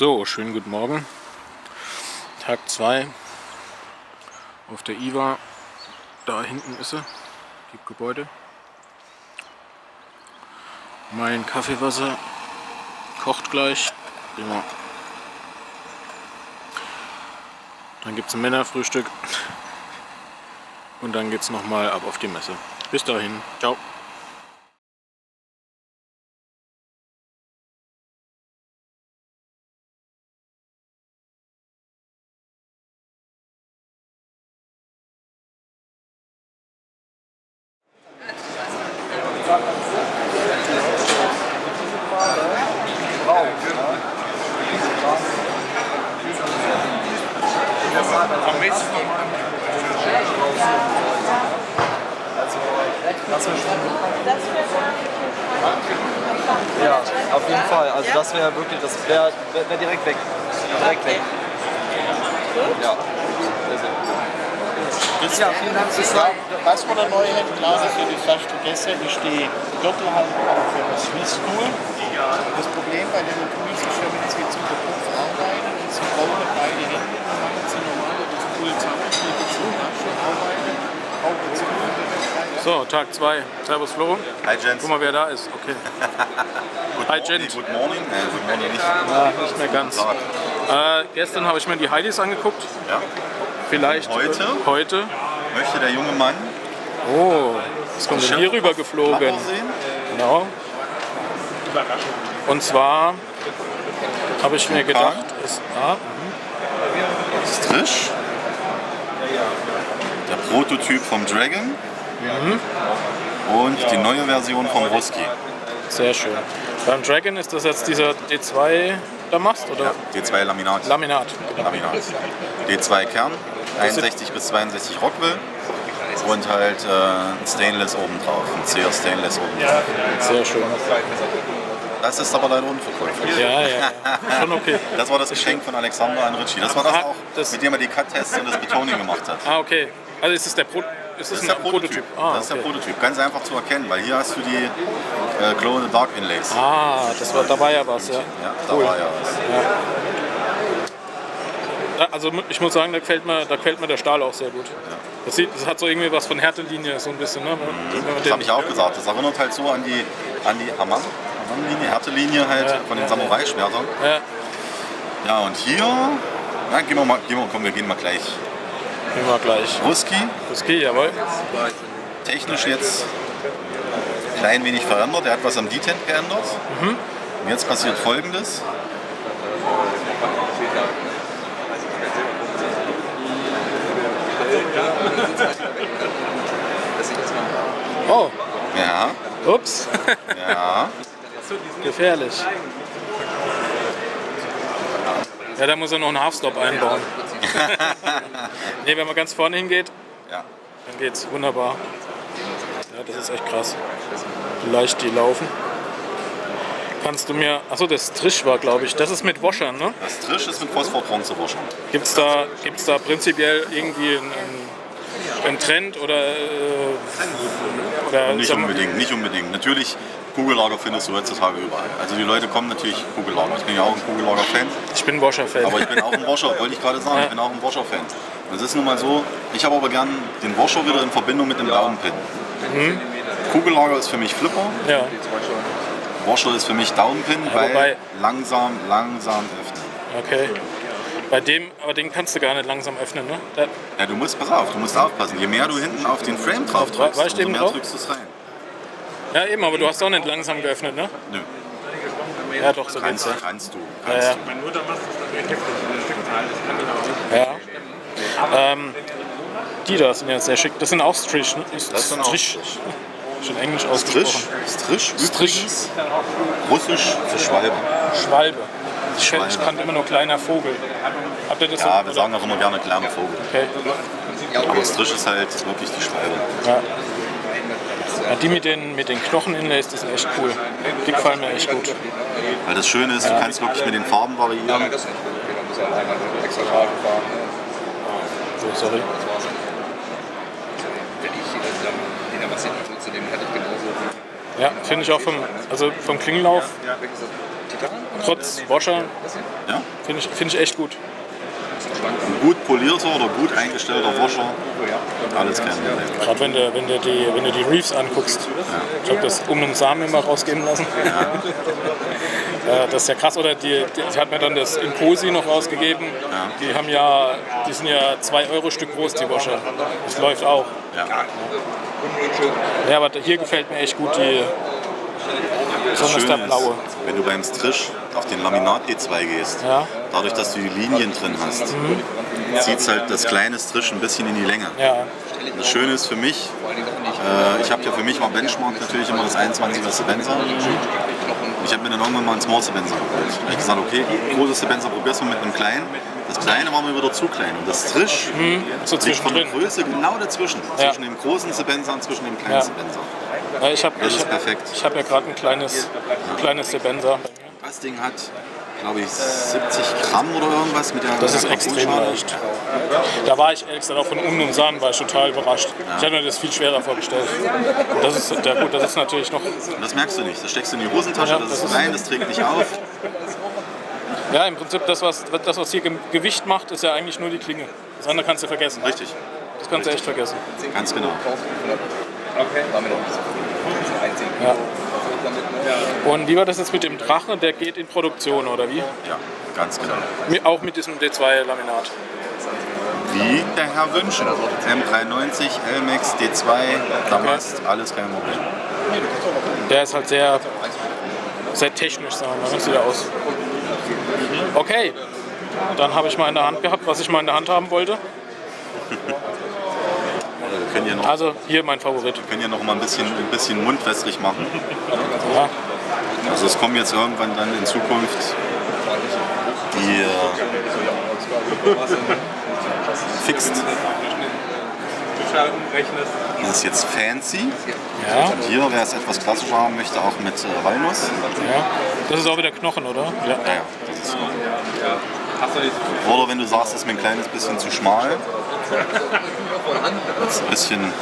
So, schönen guten Morgen. Tag 2 auf der IWA. Da hinten ist sie, die Gebäude. Mein Kaffeewasser kocht gleich. Prima. Dann gibt es ein Männerfrühstück. Und dann geht es nochmal ab auf die Messe. Bis dahin. Ciao. Ja, auf jeden Fall. Also das wäre wirklich, das wäre direkt weg. Direkt weg. Ja. Ja, vielen Dank. Was wir da neu hätten, klar, dass wir das fast vergessen, ist die Gürtelhalterung für das Swiss Tool. Das Problem bei den Tools ist ja, wenn sie jetzt über Kopf arbeiten und sie brauchen beide Hände, dann machen sie normal das Tool zusammen, legen sie rasch und arbeiten, brauchen sie So, Tag 2. Servus Flo. Hi Jens. Guck mal, wer da ist. Okay. Hi Gent. Good morning. Good morning nicht. Ja, nicht mehr ganz. Gestern habe ich mir die Heidis angeguckt. Ja. Vielleicht heute. Möchte der junge Mann Oh, was kommt denn hier rüber geflogen? Klapper sehen? Genau. Und zwar habe ich mir gedacht, Strisch. Der Prototyp vom Dragon. Und die neue Version vom Husky. sehr schön. Beim Dragon ist das jetzt dieser D2 Damast oder Ja, D2 Laminat. Laminat? Genau. Laminat. D2 Kern, 61 bis 62 Rockwell und halt ein Stainless obendrauf, ein CR Stainless obendrauf. Sehr schön. Das ist aber leider unverkäuflich. Ja. Schon okay. Das war das Geschenk von Alexander an Richie. Das war das Ah, auch, das- mit dem er die Cut-Tests und das Betoning gemacht hat. Ah, okay. Also ist es der ist Das es ist der ein Prototyp. Ah, Das ist der okay. Prototyp. Ganz einfach zu erkennen, weil hier hast du die Glow in the Dark Inlays. Ah, da war ja was, ja. Ja, da Cool. war ja was. Also ich muss sagen, da gefällt mir der Stahl auch sehr gut. Das hat so irgendwie was von Härtelinie, so ein bisschen. Ne? Das habe ich auch gesagt. Das erinnert halt so an die Haman-Linie, Härtelinie halt von den Samurai-Schwertern. Ja, Ja, und hier, na, gehen wir mal gleich. nehmen wir gleich. Husky, Jawohl. technisch jetzt ein klein wenig verändert. Er hat was am Detent geändert. Und jetzt passiert Folgendes. Oh, Ja, ups. ja. Gefährlich. Ja, da muss er noch einen Half-Stop einbauen. Ne, wenn man ganz vorne hingeht, Ja. dann geht's wunderbar. Ja, das ist echt krass. Wie leicht die laufen. Kannst du mir... Achso, das Strisch war, glaube ich. Das ist mit Washern, ne? Das Trisch ist mit Phosphor-Bronze-Waschen. Gibt's da prinzipiell irgendwie einen Trend oder Nicht sagen wir- unbedingt, nicht unbedingt. Natürlich, Kugellager findest du heutzutage überall. Also die Leute kommen natürlich Kugellager. Ich bin ja auch ein Kugellager-Fan. Ich bin Washer-Fan. Aber ich bin auch ein Washer, wollte ich gerade sagen. Ja. Ich bin auch ein Washer-Fan. Und es ist nun mal so, ich habe aber gern den Washer wieder in Verbindung mit dem Daumenpin. Kugellager ist für mich Flipper, Ja, Washer ist für mich Daumenpin, weil wobei- langsam öffnen. okay. Aber den kannst du gar nicht langsam öffnen, ne? Ja, du musst aufpassen. Je mehr du hinten auf den Frame drauf drückst, War ich umso eben mehr drauf? drückst du es rein. Ja, eben, aber du hast auch nicht langsam geöffnet, ne? Nö, Ja, doch, so geht's. kannst du. Ja. Ja. Die da sind ja sehr schick. Das sind auch Strish, ne? Das sind auch Strish. Strish. Schon Englisch Strisch, ausgesprochen. Strisch, Strisch. übrigens, Russisch für Schwalbe. Schwalbe. Ich Schwalbe. kannte immer nur kleiner Vogel. Habt ihr das Ja, so? wir sagen auch immer gerne kleiner Vogel. Okay. Aber Strisch ist halt wirklich die Schwalbe. Ja. Ja, die mit den Knochen-Inlays, die sind echt cool. Die gefallen mir echt gut. Weil das Schöne ist, du kannst wirklich mit den Farben variieren. So, sorry. Ja, finde ich auch vom Klingenlauf trotz Washer, Ja? find ich echt gut. Ein gut polierter oder gut eingestellter Washer, alles kein Problem. Gerade wenn du die Reefs anguckst. Ich habe das Samen immer rausgeben lassen. Das ist ja krass. Oder die hat mir dann das Imposi noch rausgegeben. Die sind ja 2 Euro Stück groß, die Washer. Das läuft auch. Ja. Ja, aber hier gefällt mir echt gut die, besonders der Schöne blaue. ist, wenn du beim Strisch auf den Laminat E2 gehst, Ja. dadurch, dass du die Linien drin hast, zieht es halt das kleine Strisch ein bisschen in die Länge. Ja, Das Schöne ist für mich, ich habe ja für mich mal Benchmark natürlich immer das 21er Sebenza. Ich habe mir dann irgendwann mal ein Small Sebenza geholt. Da habe ich gesagt, okay, großes Sebenza probierst du mit einem kleinen. Das kleine war mir wieder zu klein. Und das Strisch so liegt von der zwischendrin. Größe genau dazwischen. Ja. Zwischen dem großen Sebenza und zwischen dem kleinen Ja. Sebenza. Ja, ich habe Das ist perfekt. ja gerade ein kleines Sebenza. Das Ding hat, glaube ich, 70 Gramm oder irgendwas mit der Das ist mit der extrem Carbonschale. leicht. Da war ich ehrlich gesagt auch von Samen war ich total überrascht. Ich hatte mir das viel schwerer vorgestellt. Und das ist, ja gut, das ist natürlich noch. Und das merkst du nicht. Das steckst du in die Hosentasche, Ja, das das ist ist- klein, das trägt nicht auf. Ja, im Prinzip das, was hier Gewicht macht, ist ja eigentlich nur die Klinge. Das andere kannst du vergessen. Richtig, Das kannst du echt vergessen. ganz genau. Ja. Und wie war das jetzt mit dem Drachen? Der geht in Produktion, oder wie? Ja, ganz genau. Auch mit diesem D2-Laminat. Wie der Herr wünschen. M390, LMAX, D2, Damast, alles kein Problem. Der ist halt sehr technisch, sagen wir mal. Das sieht er aus. Okay, dann habe ich mal in der Hand gehabt, was ich mal in der Hand haben wollte. Wir können hier noch, Also hier mein Favorit. mal ein bisschen mundwässrig machen. Ja, Also es kommen jetzt irgendwann dann in Zukunft die Fixed. Das ist jetzt fancy. ja, Und hier, wer es etwas klassischer haben möchte, auch mit Walnuss. ja. Das ist auch wieder Knochen, oder? Ja. Ja, ja, das ist so. Oder wenn du sagst, das ist mir ein kleines bisschen zu schmal, jetzt ein bisschen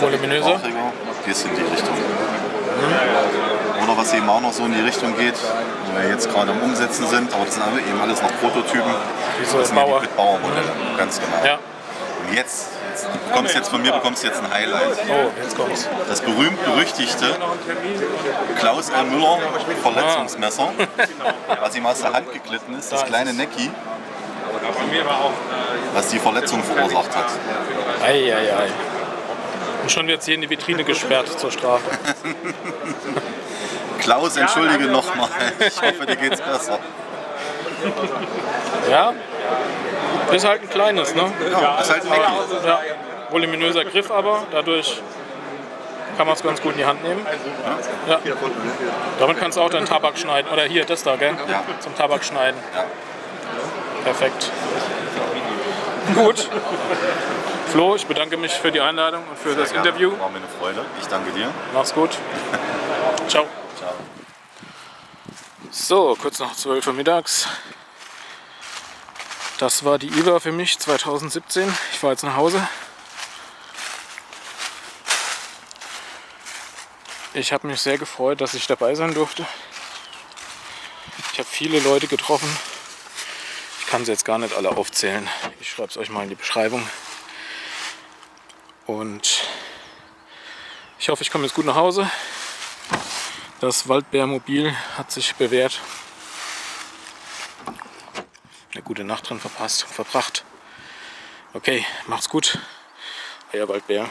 Voluminöser. rauchiger, gehst in die Richtung. Oder was eben auch noch so in die Richtung geht, wo wir jetzt gerade am Umsetzen sind, aber das sind eben alles noch Prototypen. Diese Das sind ja Bauer. die Bauermodelle, ganz genau. Ja. Und jetzt von mir bekommst du jetzt ein Highlight. Oh, jetzt kommt's. Das berühmt-berüchtigte Klaus L. Müller Verletzungsmesser, was ihm aus der Hand geglitten ist, das kleine Necki, was die Verletzung verursacht hat. Eieiei. Und schon wird es hier in die Vitrine gesperrt zur Strafe. Klaus, entschuldige nochmal, ich hoffe, dir geht's besser. Ja, ist halt ein kleines, ne? Ja, das ist halt ein Necki. Ja. Voluminöser Griff aber, dadurch kann man es ganz gut in die Hand nehmen. Ja. Damit kannst du auch deinen Tabak schneiden. Oder hier, das da, gell? Ja. Zum Tabak schneiden. Ja. Perfekt. Gut. Flo, ich bedanke mich für die Einladung und für das Gerne. Interview. War mir eine Freude. Ich danke dir. Mach's gut. Ciao. Ciao. So, kurz nach 12 Uhr mittags. Das war die IWA für mich 2017. Ich fahre jetzt nach Hause. Ich habe mich sehr gefreut, dass ich dabei sein durfte. Ich habe viele Leute getroffen. Ich kann sie jetzt gar nicht alle aufzählen. Ich schreibe es euch mal in die Beschreibung. Und ich hoffe, ich komme jetzt gut nach Hause. Das Waldbärmobil hat sich bewährt. Eine gute Nacht drin verbracht. Okay, macht's gut. Euer Waldbär.